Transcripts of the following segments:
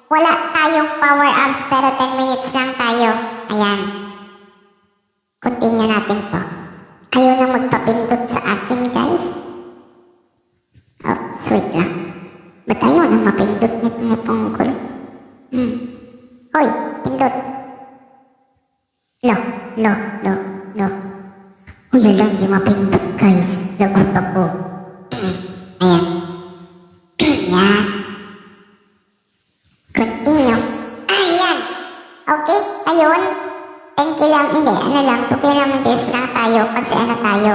Wala tayong power-ups pero 10 minutes lang tayo. Ayan. Continue natin to. Ayaw na magpapindot sa akin, guys. Oh, sweet lang. Ba't ayaw na mapindot na punggol? Hoy, pindot. Lo. Uy, ala, hindi mapindot, guys. Lagot ako. Ayan. Yan. Continue. Ayan. Okay, ayun. 10 hindi, ano lang, 2 kilometers lang tayo kasi ano tayo.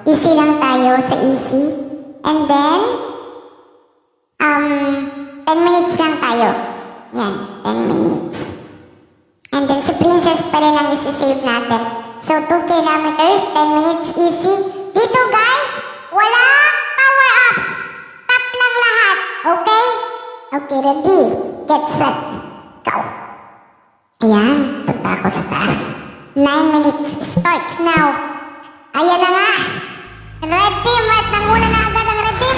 Easy lang tayo sa easy. And then, 10 minutes lang tayo. Yan, 10 minutes. And then, si Princess pa rin ang isi-save natin. So, 2 kilometers, 10 minutes, easy. Dito, guys, walang power-ups. Tap lang lahat, okay? Okay, ready? Get set. Go. Ayan, punta ako sa taas. 9 minutes starts now. Ayan na nga. Red team, at nanguna na agad ang red team.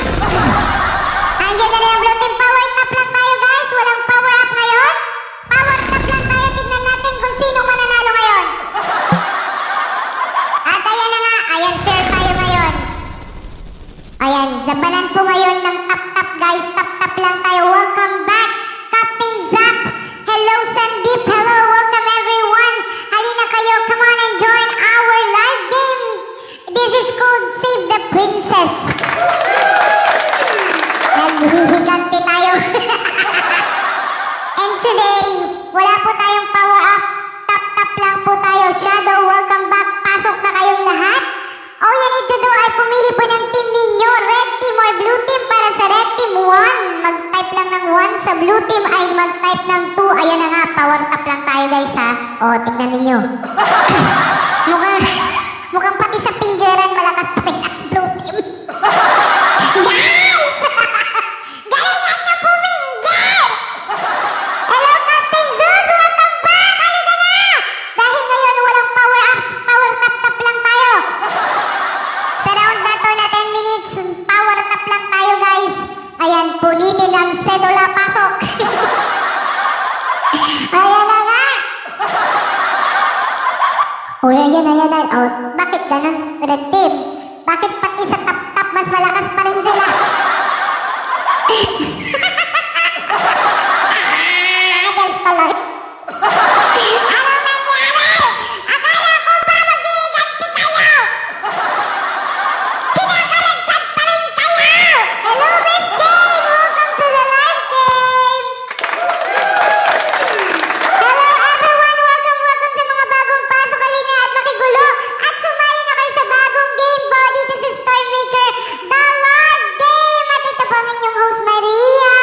Andiyan na rin ang blue team. Power tap lang tayo, guys. Walang power up ngayon. Power tap lang tayo. Tignan natin kung sino mananalo ngayon. At ayan na nga. Ayan, share tayo ngayon. Ayan, labanan po ngayon ng tap-tap, guys. Tap-tap lang tayo. Welcome back, Captain Zap. Hello, Sandeep. Hello, welcome everyone. Halina kayo. Come on and join our live game. This is called Save the Princess. Naghihiganti tayo. And today, wala po tayong power up. Tap-tap lang po tayo. Shadow, welcome back. Pasok na kayong lahat. All you need to do ay pumili po ng team ninyo. Red team or blue team. Para sa red team, 1. Mag-type lang ng 1. Sa blue team ay mag-type ng 2. Ayan na nga, power tap lang tayo, guys, ha. O, tignan ninyo. Mukhang pati sa pinggeran malakas pa rin ang blue team. Guys! Galingan niyo pumingger! Hello, Captain Zeus! Welcome back! Halika na! Dahil ngayon walang power ups, power tap-tap lang tayo. Sa round na to na 10 minutes, power tap lang tayo, guys. Ayan, punitin ang sedula, pasok. Ayan na nga. Uy, ayan. Oh, bakit ganun, red team? Bakit pati sa tap-tap mas malakas pa rin sila? Guys, tuloy. Anong nangyari? Akala ko ba mag-iiganti kayo? Kinakaragdag pa rin kayo! Hello, Miss Jane! Welcome to the live game! Hello, everyone! Welcome sa mga bagong pasok. Halina at makigulo. At sumali na kayo sa bagong game po. Dito sa Stormmaker, the live game! At ito po ang inyong host, Maria.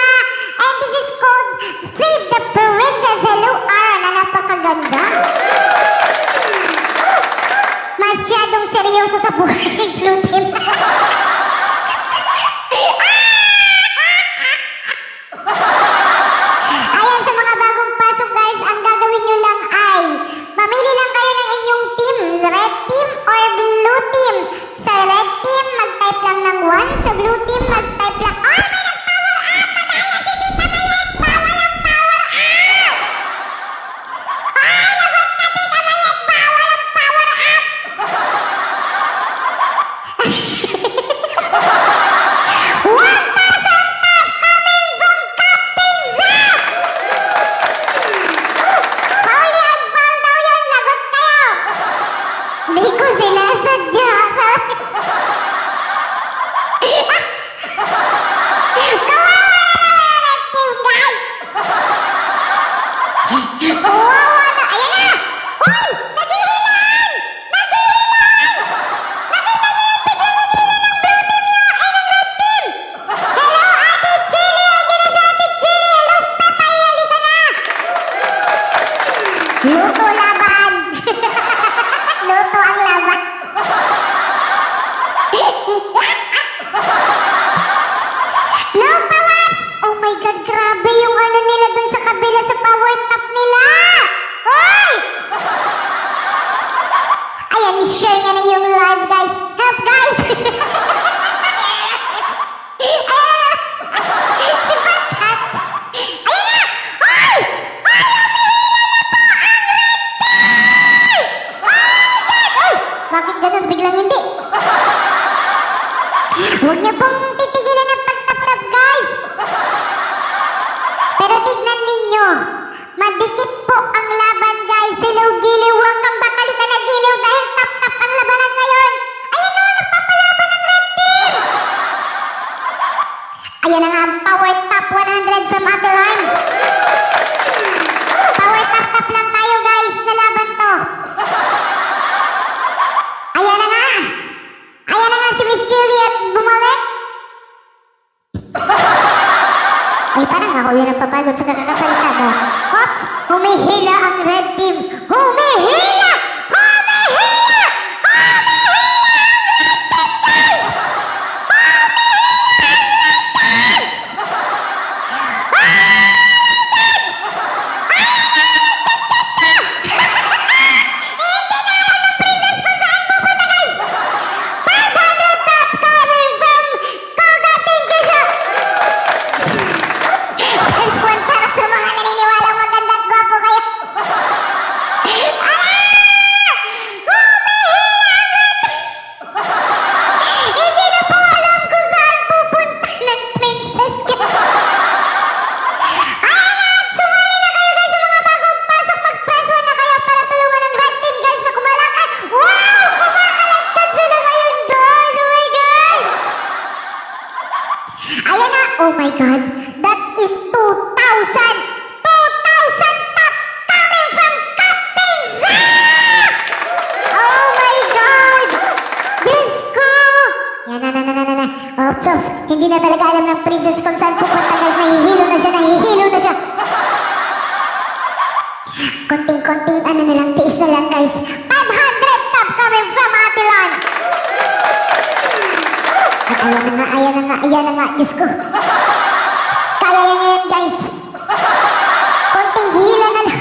And this is called Save the Princess. Hello, Ara, na napakaganda. Masyadong seryoso sa buhay ng blue team. Ayan, sa mga bagong pasok, guys, ang gagawin nyo lang ay mamili lang kayo ng inyong team, red team or blue team. Sa red team, mag-type lang ng 1. Sa blue team, mag-type lang... Oh, may nag-power up! Madaya si Tita Mayet! Bawal ang power up! Ay, lagot na Tita Mayet! Bawal ang power up! 1,000 tap coming from Captain Zap! Holy and fall daw yan! Lagot kayo! Hindi ko sinasadya! Kawawa naman ang team, guys! Kawawa na! Ayan na! Hoy! Naghihilan! Naghihilan! Nakita niyo yung bigla na nila ng blue team niyo ay ng red team! Hello, Ate Chili! Andiyan na si Ate Chili! Hello, Pepay! Halika na! Luto laban! Luto ang laban! No power! Oh my God, grabe yung ano nila dun sa kabila sa power tap nila! Hoy! Ayan, share nga na yung live, guys. Help, guys! Ayan na! Diba, cat? Ayan na! Pero tignan ninyo, madikit po ang laban guys. Silaw-giliw, huwag kang bakali ka na giliw dahil tap-tap ang labanan ngayon. Ayan o, nagpapalaban ng red team. Ayan na nga ang power top 100 from Adeline. Power top lang tayo guys, na laban to. Ayan na nga. Ayan na nga si Miss Juliet bumalik. Ay, parang ako yun ang papagod sa kakakasalita ba? Oops! Humihila ang red team! Humihila! Humihila! Humihila ang red team, guys! Oh my God, that is 2,000! 2,000 top coming from Captain Zack! Oh my God! Diyos ko! Yan na. So, hindi na talaga alam ng princess kung saan pupunta guys. Nahihilo na siya. Konting-konting ano na lang, tiis na lang guys. 500 top coming from Atilon! At ayan na nga, Diyos ko. Kaya yan ngayon, guys. Konting hila na lang.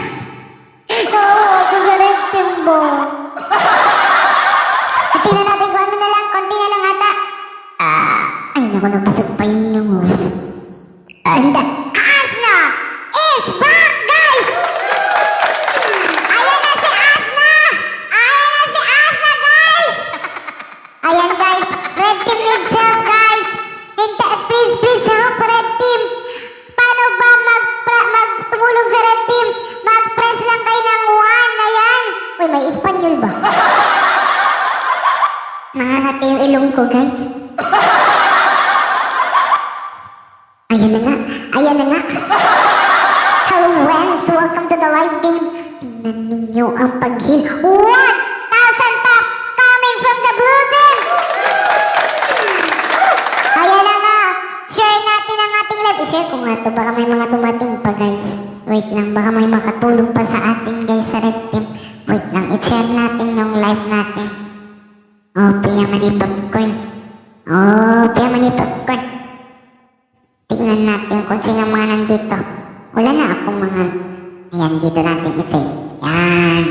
Oo, ako sa red team mo. Tingnan natin kung ano na lang, konti na lang ata. Ay, naku, napasok pa yung host. And Asna is back, guys! Ayan na si Asna! Guys! Ayan, guys. Red team needs help, guys. Please help, red team. Paano ba magtumulong sa red team? Mag-press lang kayo ng 1. Ayan. Uy, may Espanyol ba? Nangangati yung ilong ko, guys. Ayan na nga. Hello, friends. Welcome to the live game. Tingnan ninyo ang pag-heal. 1,000 top coming from the blue team. Ayan na nga. Share natin ang ating live. I-share ko nga ito. Baka may mga tumating pa, guys. Wait lang. Baka may makatulong pa sa atin, guys, sa red team. Wait lang. I-share natin yung live natin. Oh, piyaman ni popcorn. Tingnan natin kung sino mga nandito. Wala na akong mga... Ayan, dito natin i-fade. Ayan.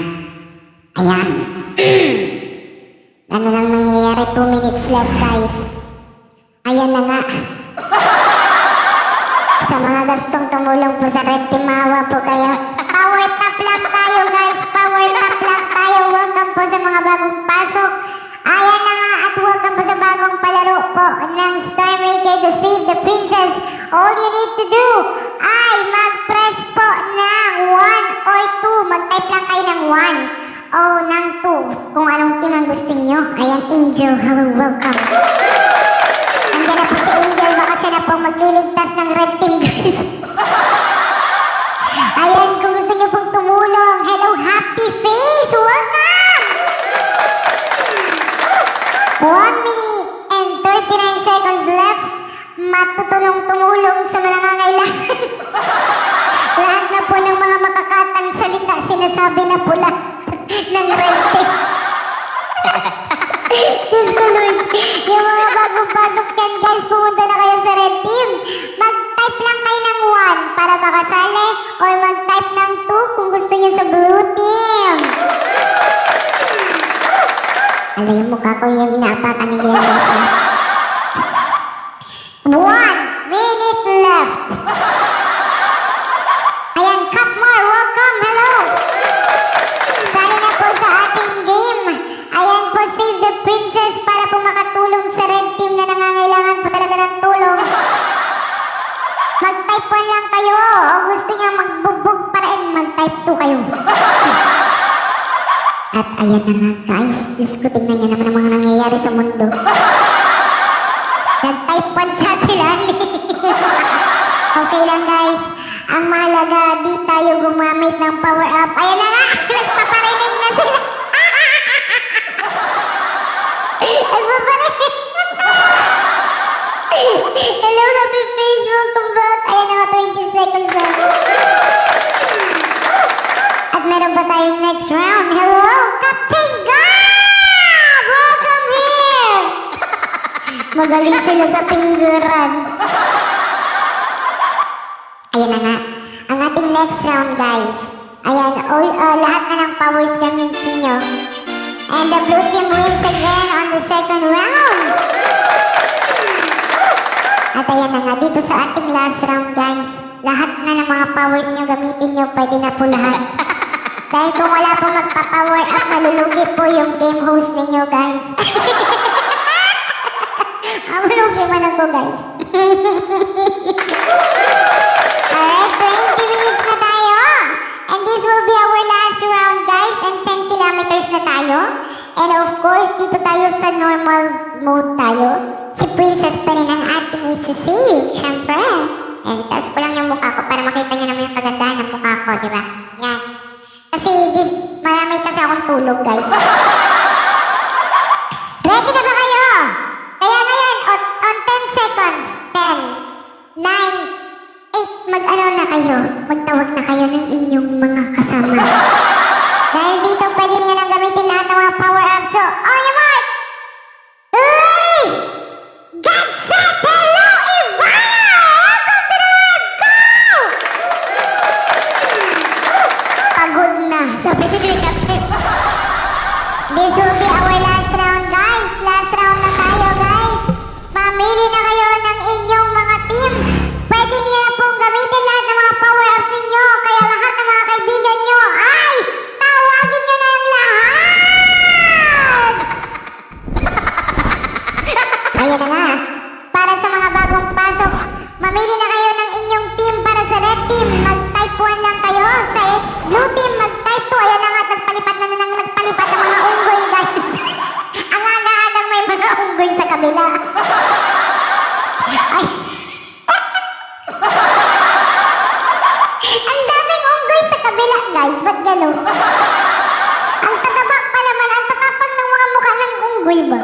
Ano lang nangyayari? 2 minutes left, guys. Ayan na nga. Sa mga gustong tumulong po sa red team, maawa po kayo. Power top lang tayo, guys. Welcome po sa mga bagong pasok. Ayan na nga, at welcome po sa bagong palaro po ng Star Maker to Save the Princess. All you need to do ay mag-press po ng 1 or 2. Mag-type lang kayo ng 1 o ng 2. Kung anong team ang gusto nyo. Ayan, Angel. Hello, welcome. Nandiyan na po si Angel. Baka siya na po magliligtas ng red team, guys. Ayan, kung gusto nyo pong tumulong. Hello, Happy Face. Welcome! 1 minute and 39 seconds left. Matutulong-tumulong sa mga nangangailangan. Lahat na po ng mga makakatang salita sinasabi na po lahat ng red team. Diyos ko, Lord. Yung mga bagong pasok dyan, guys, pumunta na kayo sa red team. Mag-type lang kayo ng 1 para makasali or mag-type ng 2 kung gusto nyo sa blue team. Alam yung mukha ko yung inaapakan yung ganyan, guys. 1 minute left. Ayan, Capmore, welcome, hello. Sali na po sa ating game. Ayan po, Save the Princess para po makatulong sa red team na nangangailangan po talaga ng tulong. Mag-type 1 lang kayo o Mag-type 2 kayo. At ayan na nga guys, Diyos ko, tingnan niyo naman ang mga nangyayari sa mundo. Nag-type 1 sa sila. Okay lang guys, ang mahalaga, di tayo gumamit ng power up. Ayan na nga, nagpaparinig na sila. Nagpaparinig. Hello, happy Facebook, congrats. Ayan na nga, 20 seconds na. At meron pa tayong next round. Hello, Captain Gab! Welcome here! Magaling sila sa pinggiran. Ayan na nga. Ang ating next round, guys. Ayan, lahat na ng powers gamitin nyo. And the blue team wins again on the second round. At ayan na nga, dito sa ating last round, guys. Lahat na ng mga powers nyo gamitin nyo, pwede na po lahat. Dahil kung wala po magpa-power up, malulugi po yung game host ninyo, guys. Malulugi man ako, guys. Alright, 20 minutes na tayo. And this will be our last round, guys. And 10 kilometers na tayo. And of course, dito tayo sa normal mode tayo. Si Princess pa rin ang ating isi-save, syempre. And taas ko lang yung mukha ko para makita nyo naman yung kagandahan ng mukha ko, di ba? Yan. Kasi marami kasi akong tulog, guys. Ready na ba kayo? Kaya ngayon, on 10 seconds, 10, 9, 8, mag-ano na kayo. Magtawag na kayo ng inyong mga kasama. Dahil dito, pwede niyo nang gamitin lahat ng mga power-ups. So, on your mark! Ready! Get set! Hello, Ivana! Welcome to the live! Go! Pagod na. Sabi ni Captain. This will be our last round, guys. Last round na tayo, guys. Mamili na kayo ng inyong mga team. Pwede niyo na pong gamitin lahat ng mga power-ups ninyo. Kaya lahat ng mga kaibigan nyo ay tawagin nyo na ang lahat! Ayan na nga. Para sa mga bagong pasok, mamili na kayo ng inyong team. Para sa red team, mag-type 1 lang kayo. Sa blue team, mag-type 2. Ayan na nga, nagpalipat na nagpalipat ng mga unggoy, guys. Ang aga-agang may mga unggoy sa kabila. Ay. Ang daming unggoy sa kabila, guys. Ba't gano'n? Ang tataba pa naman, ang tatapang ng mga mukha ng unggoy ba?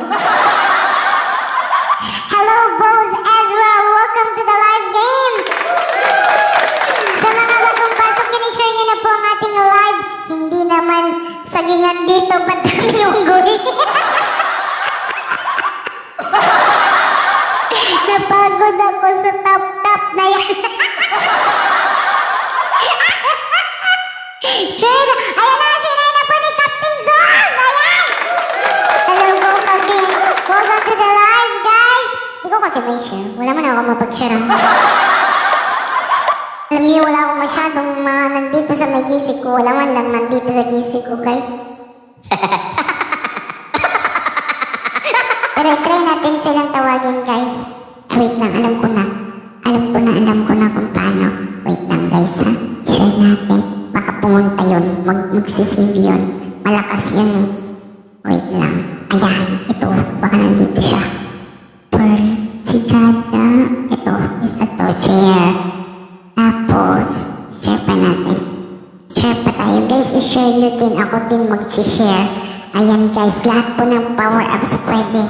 Hello, Bose Ezra. Welcome to the live game. Sa mga bagong pasok, in-share nyo na po ang ating live. Hindi naman sagingan dito, ba't kami unggoy? Napagod ako sa top na yan. Chad, ayan na, sinay na po ni Captain Zog! Ayan! Hello, go, Captain. Welcome to the live, guys. Hindi ko kasi may share. Wala man ako mapag-share. Alam niyo, wala akong masyadong mga nandito sa may GC ko. Wala man lang nandito sa GC ko, guys. Pero try natin silang tawagin, guys. Wait lang, alam ko na kung paano. Wait lang, guys, ha. Share natin. Baka pumunta yun. Magsisave yun. Malakas yun, eh. Wait lang. Ayan, ito. Baka nandito siya. Pearl, si Jada. Ito, isa to. Share. Tapos, share pa natin. Share pa tayo. Guys, i-share nyo din. Ako din mag-share. Ayan, guys. Lahat po ng power-ups pwede.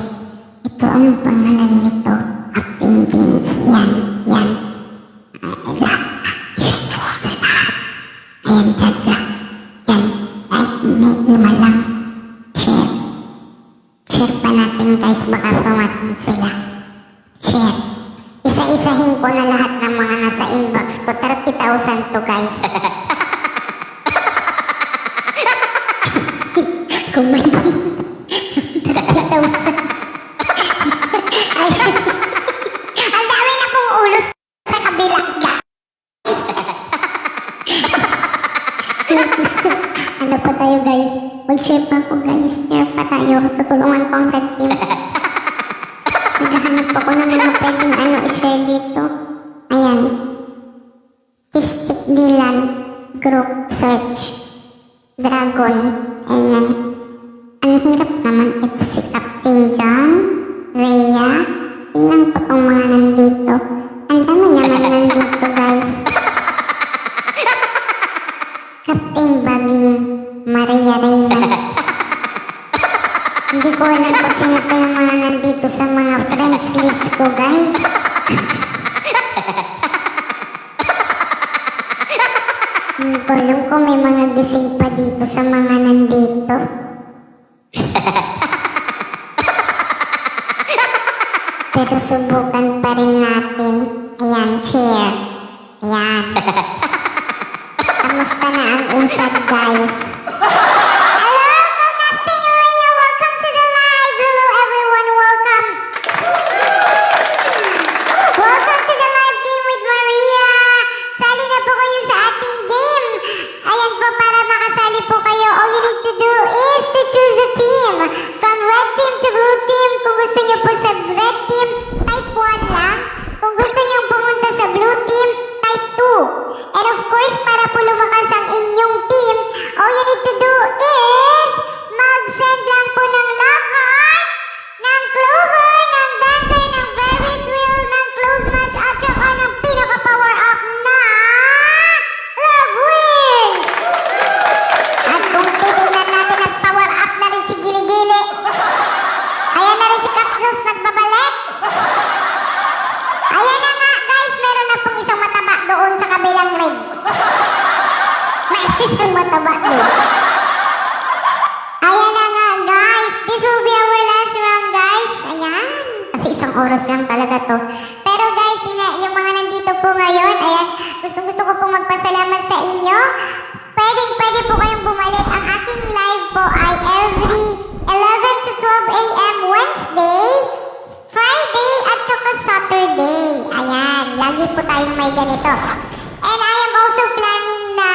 Ito, anong pangalan nito? Captain Vince. Yan. Lahat. I-share nyo sa lahat. Ayan, Jada. Yan. Like, lima lang. Share. Share pa natin, guys. Baka sumatin sila. Share. Isa-isahin ko na lahat ng mga nasa inbox ko. 30,000 to, guys. Kung may 30,000. Ayun. Ang dami na kong ulot sa kabila. Ano pa tayo, guys? Mag-share pa ako, guys. Share pa tayo. Tutulungan ko ang red team. Naghahanap ako ng mga pwedeng i-share dito. Ayan. Kistik Dylan. group search. Dragon. Ayan. Ang hirap naman ito si Captain John, Rhea. Tingnan ko tong mga nandito. Ang dami naman nandito, guys. Captain Baging, Maria Reyna. Hindi ko alam kung sino pa yung mga nandito sa mga friends list ko, guys. Hindi ko alam kung may mga gising pa dito sa mga nandito. Pero subukan pa rin natin. Ayan, chair. Ayan. Kamusta na ang usad, guys? Hello, Captain Rhea! Welcome to the live! Hello, everyone! Welcome! Welcome to the live game with Maria! Sali na po kayo sa ating game! Ayan po, para makasali po kayo, all you need to do is to choose a team. From red team to blue team. Kung gusto nyo po sa red team, type 1 lang. Kung gusto nyo pumunta sa blue team, type 2. And of course, para po lumakas ang inyong team, all you need to do is mag-send lang po ng love heart, ng clover, ng dancer, ng Ferris wheel, ng close match, at saka ng pinaka-power up na love wheels! At kung titignan natin, nag-power up na rin si Gili-Gili. Ayan na rin si Cactus, nagbabalik. Ayan na nga, guys, meron na pong isang mataba doon sa kabilang ring. May isang mataba doon. Ayan na nga, guys. This will be our last round, guys. Ayan. Kasi isang oras lang talaga to. Pero guys, yung mga nandito po ngayon, ayan, gusto ko pong magpasalamat sa inyo. Pwede po kayong bumalik. Ang aking live po ay every 11 to 12 a.m. Wednesday, Friday, at saka Saturday. Ayan, lagi po tayong may ganito. And I am also planning na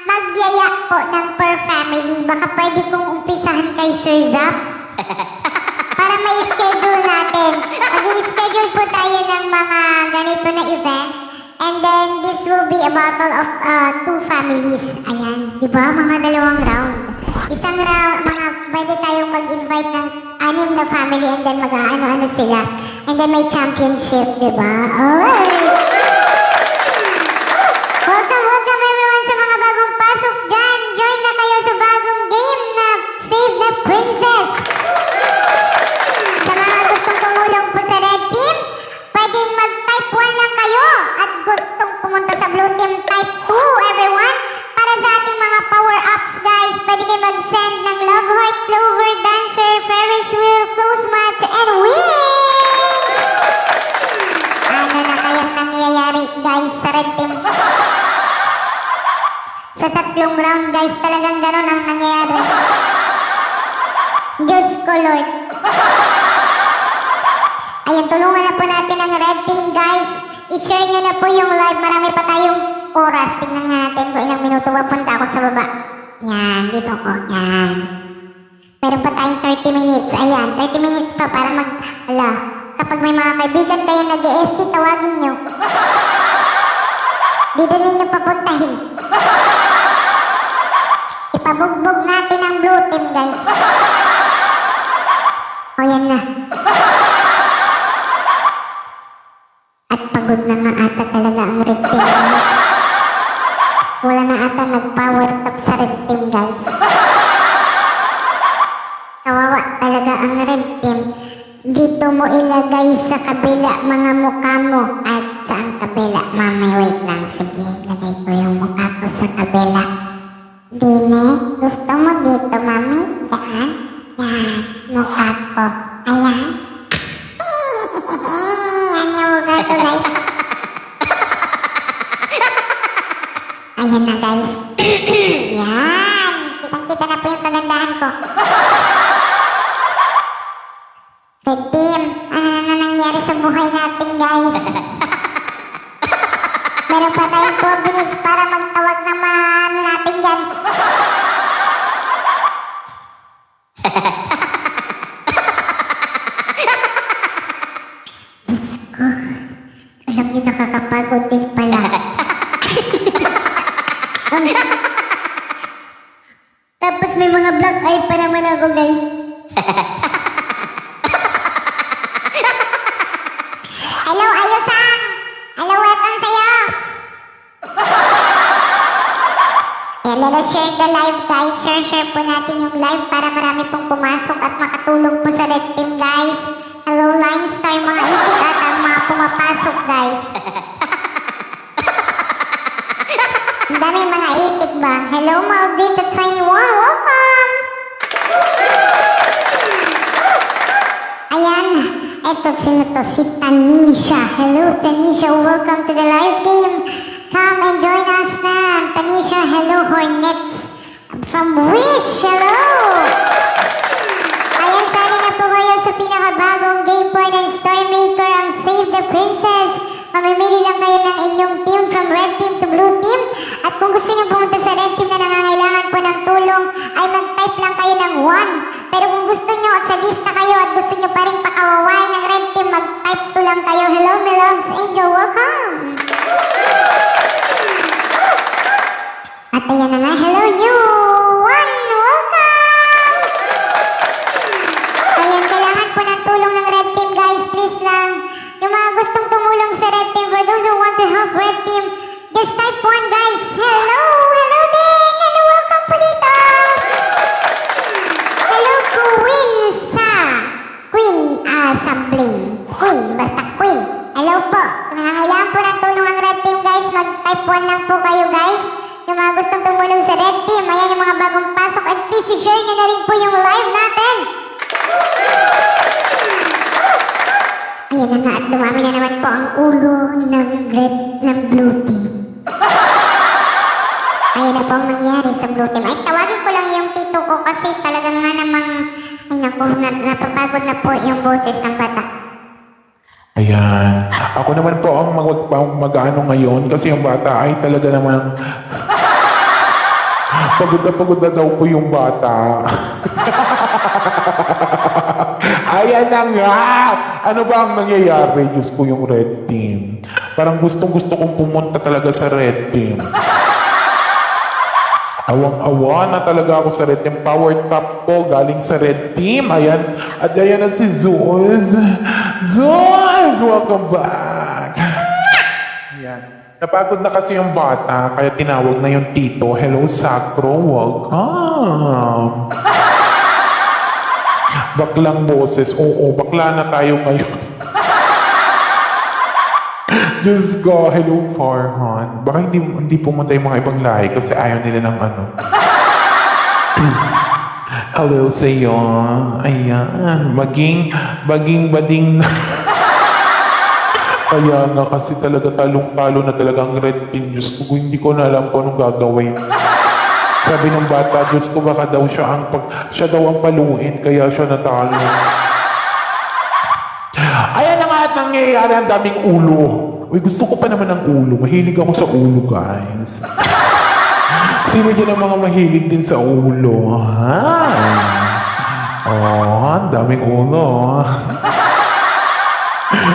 magyaya po ng per family. Baka pwede kong umpisahan kay Sir Zap. Para may schedule natin. Mag-i-schedule po tayo ng mga ganito na event. And then this will be a battle of 2 families. Ayan, di ba? Mga dalawang round. Isang round, pwede tayong mag-invite ng 6 na family and then mag-ano-ano sila. And then may championship, di ba? Welcome everyone sa mga bagong pasok dyan. Join na kayo sa bagong game na Save the Princess. Sa mga gustong tumulong po sa red team, pwedeng mag-type 1 lang kayo. At gustong pumunta sa blue team, type 2 everyone. Para sa ating mga power-ups, guys, pwede kayo mag-send ng love heart, clover, dancer, Ferris wheel, close match, and wings! Ano na kayang nangyayari, guys, sa red team? Sa 3 round, guys, talagang ganun ang nangyayari. Diyos ko, Lord. Ayan, tulungan na po natin ang red team, guys. I-share nyo na po yung live. Marami pa tayong oras. Tingnan nga natin kung ilang minuto mapunta ako sa baba. Yan, dito ko. Yan. Meron pa tayong 30 minutes. Ayan, 30 minutes pa para kapag may mga kaibigan kayo nag-EST, tawagin nyo. Dito ninyo papuntahin. Ipabugbog natin ang blue team, guys. O, yan na. At pagod na nga ata talaga ang red team, guys. Wala na ata nag-power up sa red team, guys. Kawawa talaga ang red team. Dito mo ilagay sa kabila mga mukha mo. At saan kabila? Mami, wait lang. Sige, lagay ko yung mukha ko sa kabila. Dine, gusto mo dito, mami? Yan. Yan, mukha ko. Ayan. Yan yung mukha ko, guys. Ayan na, guys. Yan. Kitang-kita na po yung kagandahan ko. Red team, ano na nangyari sa buhay natin, guys? Meron pa tayong 12 minutes para magtawag ng mga natin dyan. Diyos ko, alam niyo nakakapagod din pala. Tapos may mga black eye pa naman ako, guys. Hello, Ayo-san! Hello, welcome sa'yo! Ayan, let us share the live, guys. Share po natin yung live para marami pong pumasok at makatulong po sa red team, guys. Hello, Limestar, mga itik at ang mga pumapasok, guys. Ang daming mga itik ba? Hello, Maldita 21, welcome! Ayan, eto sino to? Si Tanisha. Hello, Tanisha, welcome to the live game. Come and join us na. Tanisha, hello, Hornets. From Wish, hello! Ayan, sali na po kayo sa pinakabagong game po ng Star Maker, ang Save the Princess. Mamimili lang kayo ng inyong team from red team to blue team. At kung gusto nyo pumunta sa red team na nangangailangan po ng tulong, ay mag-type lang kayo ng 1. Pero kung gusto nyo at sa lista kayo at gusto nyo pa rin pakawaway ng red team, mag-type 2 lang kayo. Hello, my loves, Angel, welcome! At ayan na nga, hello you! One, welcome! Ayan, kailangan po ng tulong ng red team, guys, please lang. Yung mga gustong tumulong sa red team, for those who want to help red team, just type 1, guys. Hello! Hello din! Hello, welcome po dito! Hello, Sabling. Queen, basta Queen. Hello po. Kung nangangailangan po ng tulong ang red team, guys, mag-type 1 lang po kayo, guys. Yung mga gustong tumulong sa red team, ayan yung mga bagong pasok. At please, share nyo na rin po yung live natin. Ayan na nga, at dumami na naman po ang ulo ng blue team. Ayan na po ang nangyari sa blue team. Ay, tawagin ko lang yung tito ko kasi talagang nga namang, ay naku, napapagod na po yung boses ng bata. Ayan. Ako naman po ang mag-ano ngayon kasi yung bata ay talaga namang pagod na daw po yung bata. Ayan na nga! Ano ba ang nangyayari? Diyos ko, yung red team. Parang gustong-gusto kong pumunta talaga sa red team. Awang-awa na talaga ako sa red team. Power top po galing sa red team. Ayan. At ayan na si Zoz. Zoz! Welcome back! Ayan. Napagod na kasi yung bata, kaya tinawag na yung tito. Hello, Sacro. Welcome. Baklang boses. Oo, bakla na tayo ngayon. Diyos ko, hello Farhan. Baka hindi pumunta yung mga ibang lahi kasi ayaw nila ng ano. Hello sa iyo. Ayan. Baging-bading na. Kaya nga kasi talaga talong-talo na talaga ang red team. Diyos ko, hindi ko na alam kung anong gagawin. Sabi ng bata, Diyos ko, baka daw siya daw ang paluin, kaya siya natalo. Ayan na nga at nangyayari, ang daming ulo. Uy, gusto ko pa naman ng ulo. Mahilig ako sa ulo, guys. Sino dyan ang mga mahilig din sa ulo? Ha? Oh, ang daming ulo.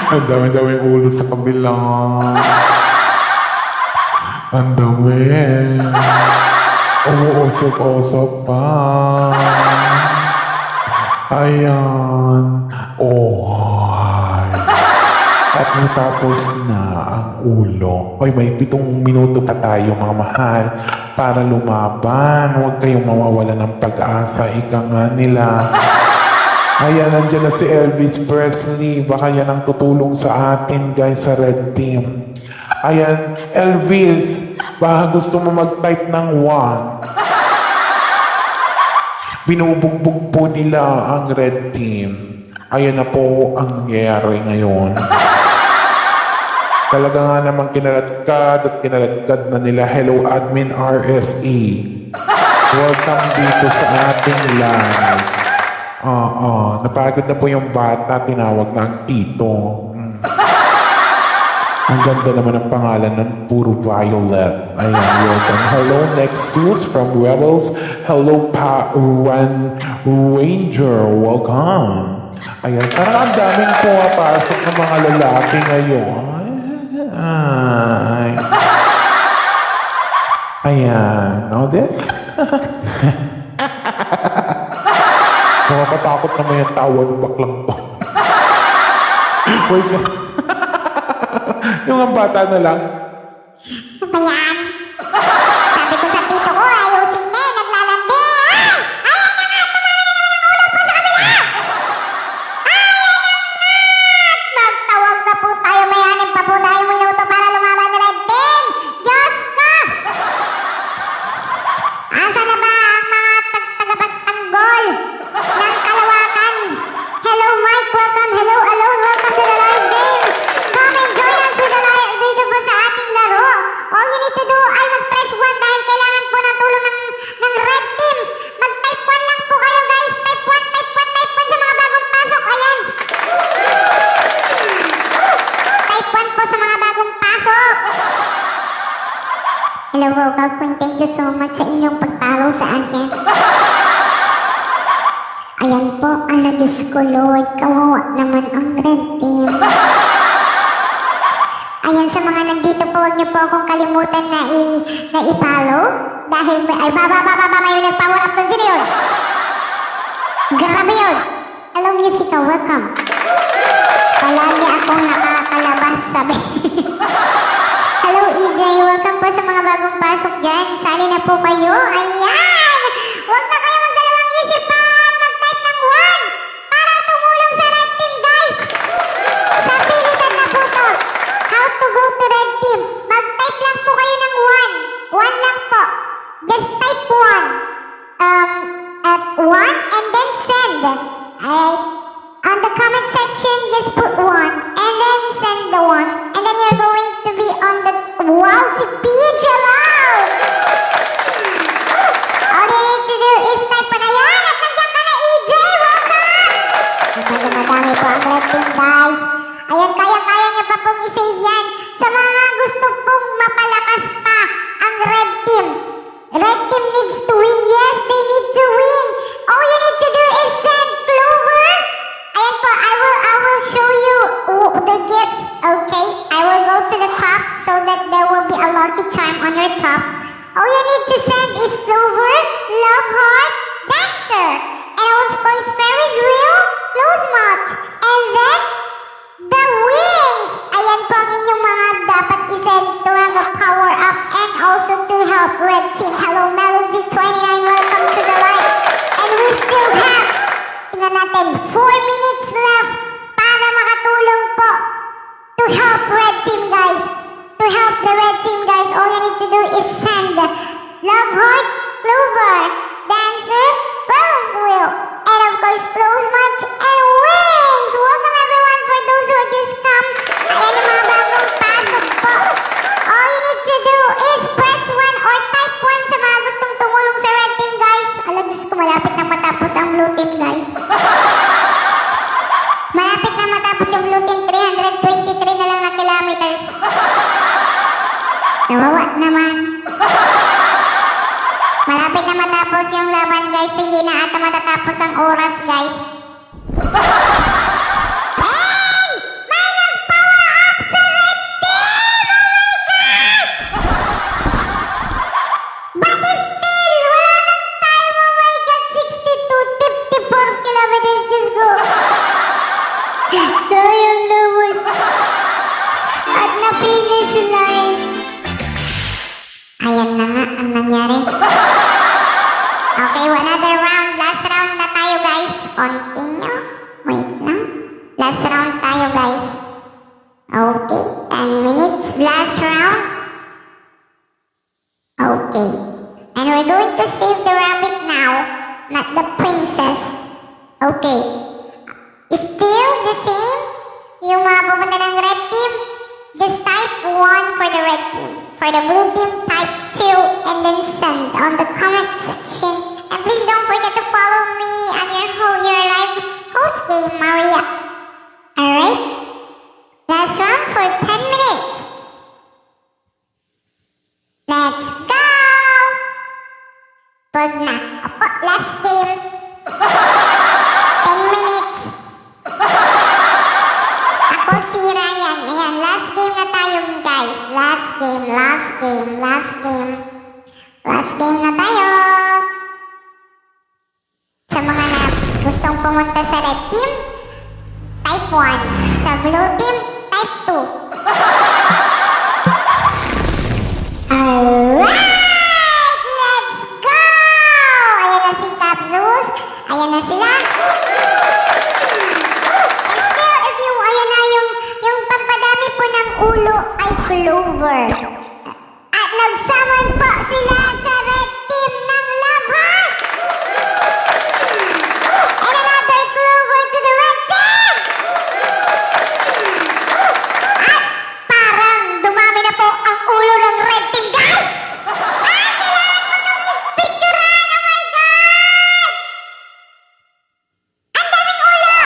Ang daming ulo sa kabila. Ang dami. Umuusok-usok pa. Ayan. At natapos na ang ulo. Ay, may 7 minuto pa tayo, mga mahal, para lumaban. Huwag kayong mawawala ng pag-asa. Ika nga nila. Ayan, nandiyan na si Elvis Presley. Baka yan ang tutulong sa atin, guys, sa red team. Ayan, Elvis, baka gusto mo mag-type ng 1. Binubugbog po nila ang red team. Ayan na po ang nangyayari ngayon. Talaga nga namang kinaladkad na nila. Hello, Admin RSE. Welcome dito sa ating live. Napagod na po yung bata. Tinawag na ang tito. Ang ganda naman ang pangalan ng puro violet. Ayan, welcome. Hello, Nexus from Rebels. Hello, Ranger. Welcome. Ayan, parang ang daming pumapasok ng mga lalaki ngayon. Ayan. O, di? Nakakatakot naman yung tawa ng baklang to. Wait na. Yung ang bata na lang. Ano ba yan? Sabi ko sa tito ko, ayusin niya, naglalandi. Ah! Ayan na nga, tumama na naman ang ulo po sa kabila! Ayan na nga! Magtawag na po tayo, mayanin pa po tayong minuto para lumaban na Red Team! Diyos ko! Asa na ba ang mga tagapagtanggol ng kalawakan? Hello Mike, welcome. Hello Alone, welcome to the live game. Come and join us with the live dito po sa ating laro. All you need to do ay mag-press 1 dahil kailangan po ng tulong ng Red Team. Mag-type 1 lang po kayo guys. Type 1, type 1, type 1 sa mga bagong pasok. Ayan. Type 1 po sa mga bagong pasok. Hello Vocal Point, thank you so much sa inyong pag-follow sa akin. Ayan po, ala Diyos ko Lord, kawawa naman ang Red Team. Ayan, sa mga nandito po, huwag niyo po akong kalimutan na i-follow. Dahil may, ay may nag-power up doon. Sino yun? Grabe yun. Hello Musica, welcome. Palagi akong nakakalabas, sabi. Hello EJ, welcome po sa mga bagong pasok dyan. Sali na po kayo. Ayan! Huwag na kayo magdalawang isip pa at mag-type ng 1 para tumulong sa Red Team, guys. Sa pilitan na po to. How to go to Red Team. Mag-type lang po kayo ng 1. 1 lang po. Just type 1. At 1 and then send. Alright? On the comment section, just put 1 and then send the 1. And then you're going to be on the wow, si PH allowed! All you need to do is type pa na yan at nandiyan ka na EJ! Welcome! Madami po ang Red Team, guys. Ayan, kaya-kaya niya pa pong i-save yan. Sa mga gusto pong mapalakas pa ang Red Team. Red Team needs to win. Yes, they need to win. All you need to do is send Clover. Ayan po, I will show you the gifts. Okay, I will go to the top so that there will be a lucky charm on your top. All you need to send is Clover, Love Heart, Dancer, and of course Ferris Wheel, Close Match, and then the wings. Ayan po ang inyong mga dapat isend to have a power up and also to help Red Team. Hello Melody29, welcome to the live. And we still have, tingnan natin, 4 minutes left para makatulong po to help Red Team, guys. To help the Red Team, guys, all you need to do is send Love Heart, Clover, Dancer, Ferris Wheel, and of course Close Match and Wings. Welcome everyone for those who just come. Ayan ang mga bagong pasok po. All you need to do is press 1 or type 1 sa mga gustong tumulong sa Red Team, guys. Alam, Diyos ko, malapit na matapos ang Blue Team, guys. Malapit na matapos yung Blue Team, 323 na lang na kilometers. Kawawa naman. Malapit na matapos yung laban, guys. Hindi na ata matatapos ang oras, guys. And may nag-power up sa Red Team! Oh my God! But still, wala nang time. Oh my God, 62, 54 kilometers. Diyos ko. Sayang naman. At na-finish line. Ayan na nga ang nangyari. Okay, another round. Last round na tayo, guys. Continue. Wait lang. Last round tayo, guys. Okay, 10 minutes. Last round. Okay. And we're going to save the rabbit now, not the princess. Okay. Still the same. Yung mga pupunta ng Red Team, just type 1 for the Red Team. For the Blue Team, type 2 and then send on the comment section. And please don't forget to follow me on your live host game, Maria. Alright? Last round for 10 minutes. Let's go! Pag na.